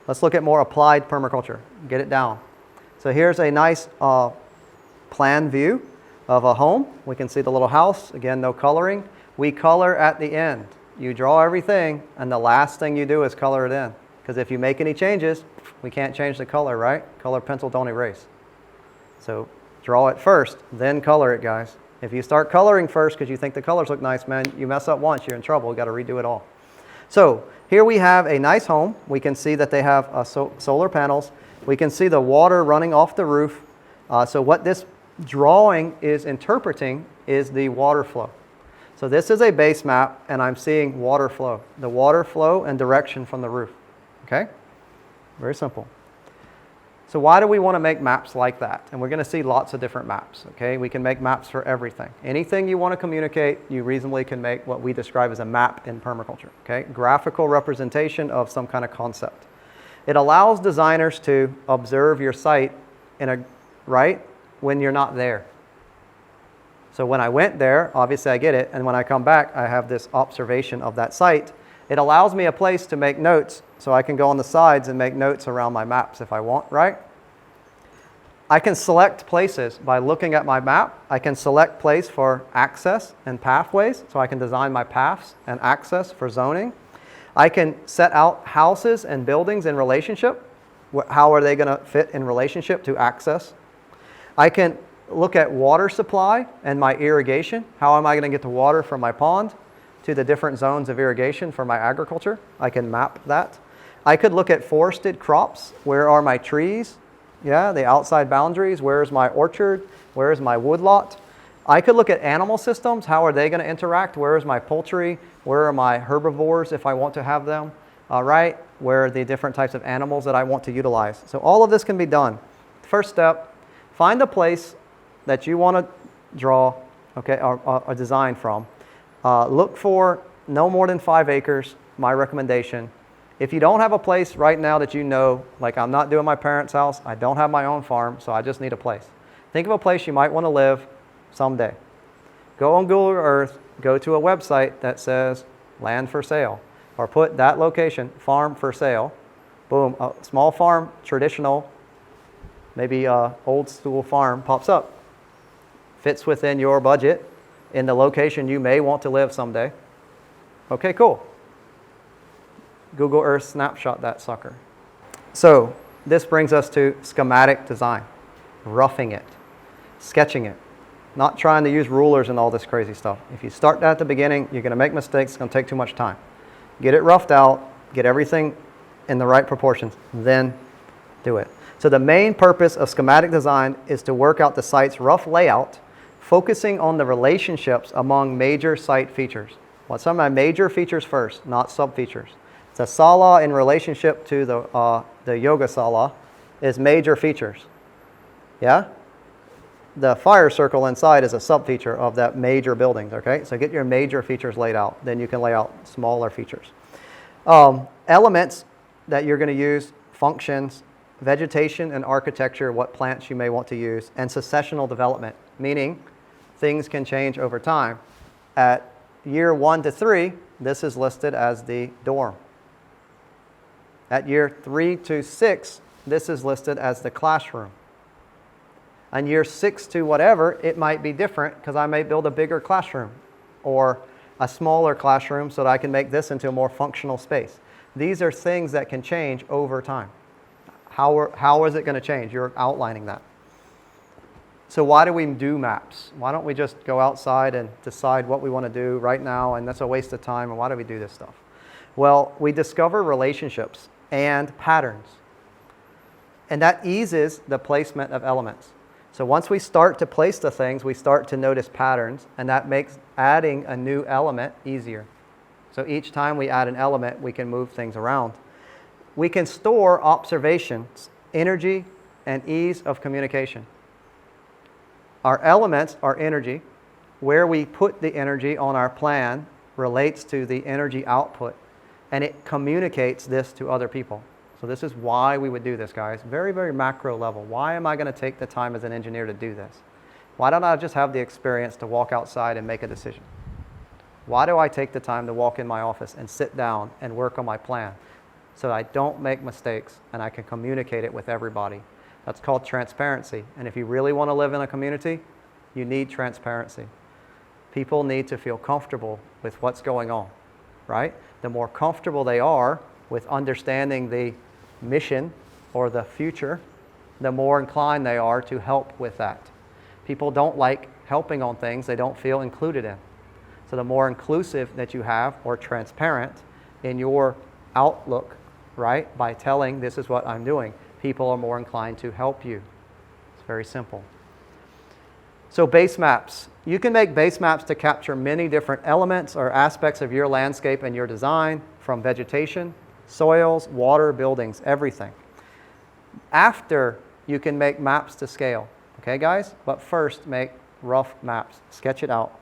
Let's look at more applied permaculture. Get it down. So here's a nice plan view of a home. We can see the little house. Again, no coloring. We color at the end. You draw everything, and the last thing you do is color it in. Because if you make any changes, we can't change the color, right? Color pencil don't erase. So draw it first, then color it, guys. If you start coloring first because you think the colors look nice, man, you mess up once, you're in trouble. You've got to redo it all. So here we have a nice home. We can see that they have solar panels. We can see the water running off the roof. So what this drawing is interpreting is the water flow. So this is a base map, and I'm seeing water flow. The water flow and direction from the roof. Okay? Very simple. So why do we want to make maps like that? And we're going to see lots of different maps. Okay? We can make maps for everything. Anything you want to communicate, you reasonably can make what we describe as a map in permaculture. Okay? Graphical representation of some kind of concept. It allows designers to observe your site when you're not there. So when I went there, obviously I get it, and when I come back, I have this observation of that site. It allows me a place to make notes, so I can go on the sides and make notes around my maps if I want, right? I can select places by looking at my map. I can select place for access and pathways, so I can design my paths and access for zoning. I can set out houses and buildings in relationship. How are they going to fit in relationship to access? I can look at water supply and my irrigation. How am I going to get the water from my pond to the different zones of irrigation for my agriculture? I can map that. I could look at forested crops. Where are my trees? Yeah, the outside boundaries. Where's my orchard? Where's my woodlot? I could look at animal systems. How are they going to interact? Where is my poultry? Where are my herbivores if I want to have them? All right, where are the different types of animals that I want to utilize? So all of this can be done. First step, find a place that you want to draw, okay, or design from. Look for no more than 5 acres, my recommendation. If you don't have a place right now that you know, like I'm not doing my parents' house, I don't have my own farm, so I just need a place. Think of a place you might want to live someday. Go on Google Earth, go to a website that says land for sale, or put that location, farm for sale. Boom, a small farm, traditional, maybe old school farm pops up. Fits within your budget in the location you may want to live someday. Okay, cool. Google Earth snapshot that sucker. So this brings us to schematic design, roughing it, sketching it, not trying to use rulers and all this crazy stuff. If you start that at the beginning, you're going to make mistakes. It's going to take too much time. Get it roughed out, get everything in the right proportions, then do it. So the main purpose of schematic design is to work out the site's rough layout, focusing on the relationships among major site features. What's some of my major features first, not sub-features. The sala in relationship to the yoga sala is major features. Yeah? The fire circle inside is a sub-feature of that major building, okay? So get your major features laid out. Then you can lay out smaller features. Elements that you're going to use, functions, vegetation and architecture, what plants you may want to use, and successional development, meaning things can change over time. At year 1 to 3, this is listed as the dorm. At year 3 to 6, this is listed as the classroom. And year 6 to whatever, it might be different because I may build a bigger classroom or a smaller classroom so that I can make this into a more functional space. These are things that can change over time. How is it going to change? You're outlining that. So why do we do maps? Why don't we just go outside and decide what we want to do right now, and that's a waste of time, and why do we do this stuff? Well, we discover relationships and patterns, and that eases the placement of elements. So once we start to place the things, we start to notice patterns, and that makes adding a new element easier. So each time we add an element, we can move things around. We can store observations, energy, and ease of communication. Our elements are energy. Where we put the energy on our plan relates to the energy output, and it communicates this to other people. So this is why we would do this, guys. Very, very macro level. Why am I going to take the time as an engineer to do this? Why don't I just have the experience to walk outside and make a decision? Why do I take the time to walk in my office and sit down and work on my plan? so I don't make mistakes and I can communicate it with everybody. That's called transparency. And if you really want to live in a community, you need transparency. People need to feel comfortable with what's going on, right? The more comfortable they are with understanding the mission or the future, the more inclined they are to help with that. People don't like helping on things they don't feel included in. So the more inclusive that you have or transparent in your outlook, right, by telling this is what I'm doing, people are more inclined to help you. It's very simple. So base maps. You can make base maps to capture many different elements or aspects of your landscape and your design, from vegetation, soils, water, buildings, everything. After, you can make maps to scale. Okay, guys? But first, make rough maps. Sketch it out.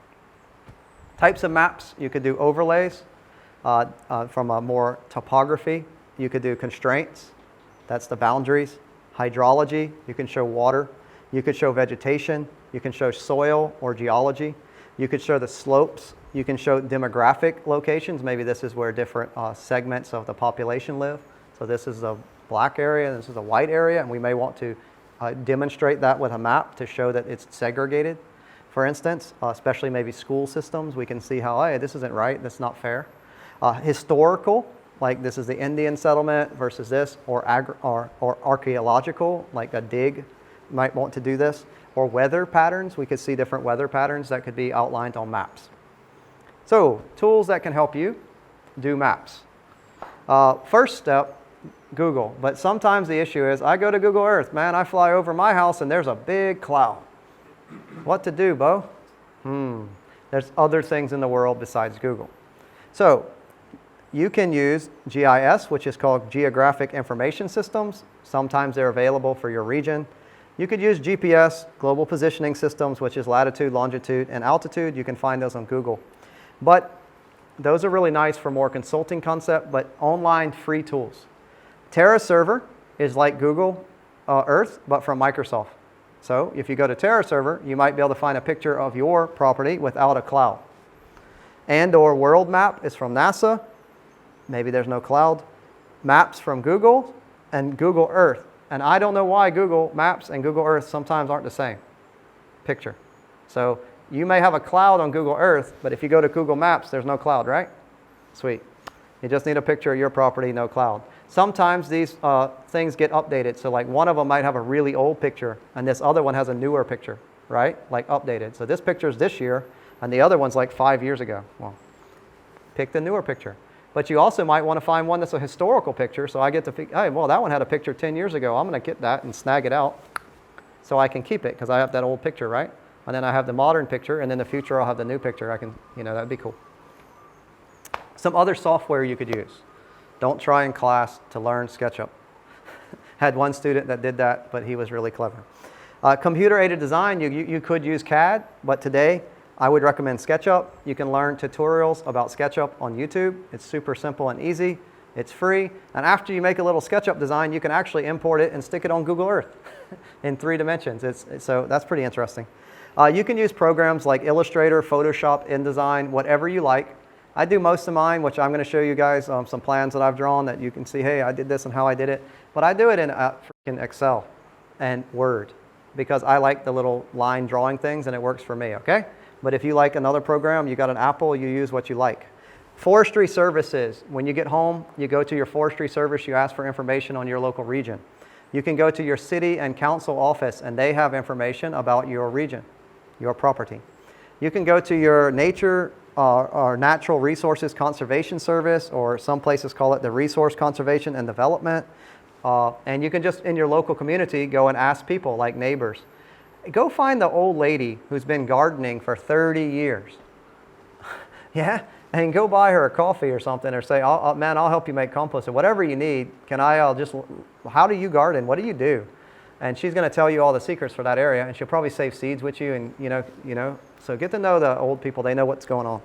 Types of maps, you could do overlays from a more topography. You could do constraints. That's the boundaries. Hydrology, you can show water. You could show vegetation. You can show soil or geology. You could show the slopes. You can show demographic locations. Maybe this is where different segments of the population live. So this is a black area, and this is a white area, and we may want to demonstrate that with a map to show that it's segregated. For instance, especially maybe school systems, we can see how, hey, this isn't right, that's not fair. Historical, like this is the Indian settlement versus this, or archaeological, like a dig, might want to do this. Or weather patterns, we could see different weather patterns that could be outlined on maps. So, tools that can help you do maps. First step, Google. But sometimes the issue is, I go to Google Earth, man, I fly over my house and there's a big cloud. What to do, Bo? There's other things in the world besides Google. So, you can use GIS, which is called Geographic Information Systems. Sometimes they're available for your region. You could use GPS, Global Positioning Systems, which is latitude, longitude, and altitude. You can find those on Google. But those are really nice for more consulting concept, but online free tools. Terra Server is like Google Earth, but from Microsoft. So if you go to Terra Server, you might be able to find a picture of your property without a cloud. And or World Map is from NASA. Maybe there's no cloud. Maps from Google and Google Earth. And I don't know why Google Maps and Google Earth sometimes aren't the same picture. So you may have a cloud on Google Earth, but if you go to Google Maps, there's no cloud, right? Sweet. You just need a picture of your property, no cloud. Sometimes these things get updated. So like one of them might have a really old picture, and this other one has a newer picture, right? Like updated. So this picture is this year, and the other one's like 5 years ago. Well, pick the newer picture. But you also might want to find one that's a historical picture, so I get to think, hey, well, that one had a picture 10 years ago. I'm going to get that and snag it out so I can keep it because I have that old picture, right? And then I have the modern picture, and in the future I'll have the new picture. I can, that'd be cool. Some other software you could use. Don't try in class to learn SketchUp. Had one student that did that, but he was really clever. Computer-aided design, you could use CAD, but today I would recommend SketchUp. You can learn tutorials about SketchUp on YouTube. It's super simple and easy. It's free. And after you make a little SketchUp design, you can actually import it and stick it on Google Earth in 3 dimensions. So that's pretty interesting. You can use programs like Illustrator, Photoshop, InDesign, whatever you like. I do most of mine, which I'm going to show you guys some plans that I've drawn that you can see, hey, I did this and how I did it. But I do it in freaking Excel and Word because I like the little line drawing things and it works for me, okay? But if you like another program, you got an Apple, you use what you like. Forestry services. When you get home, you go to your forestry service, you ask for information on your local region. You can go to your city and council office and they have information about your region, your property. You can go to your nature or natural resources conservation service, or some places call it the resource conservation and development. And you can just in your local community go and ask people like neighbors. Go find the old lady who's been gardening for 30 years. Yeah? And go buy her a coffee or something or say, man, I'll help you make compost or whatever you need. How do you garden? What do you do? And she's going to tell you all the secrets for that area, and she'll probably save seeds with you. And so get to know the old people. They know what's going on.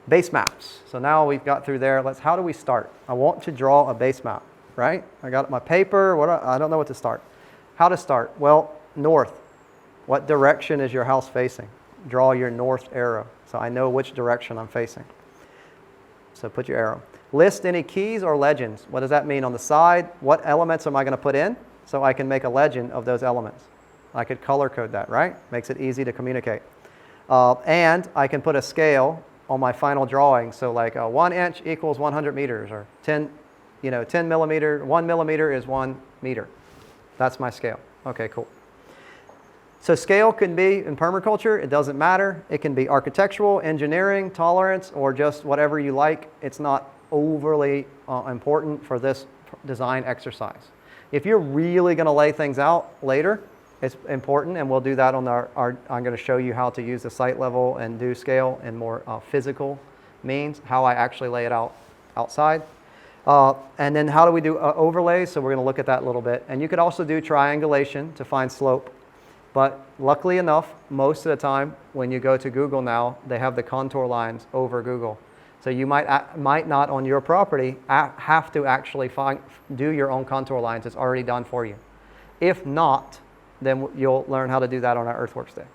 Base maps. So now we've got through there. How do we start? I want to draw a base map, right? I got my paper. I don't know what to start. How to start? Well, north. What direction is your house facing? Draw your north arrow so I know which direction I'm facing. So put your arrow. List any keys or legends. What does that mean on the side? What elements am I going to put in? So I can make a legend of those elements. I could color code that, right? Makes it easy to communicate. And I can put a scale on my final drawing. So like 1 inch equals 100 meters, or 10 millimeter, 1 millimeter is 1 meter. That's my scale. Okay, cool. So scale can be, in permaculture, it doesn't matter. It can be architectural, engineering, tolerance, or just whatever you like. It's not overly important for this design exercise. If you're really going to lay things out later, it's important, and we'll do that on I'm going to show you how to use the site level and do scale in more physical means, how I actually lay it out outside. And then how do we do overlays? So we're going to look at that a little bit. And you could also do triangulation to find slope. But luckily enough, most of the time when you go to Google now, they have the contour lines over Google. So you might not on your property have to actually do your own contour lines. It's already done for you. If not, then you'll learn how to do that on our Earthworks Day.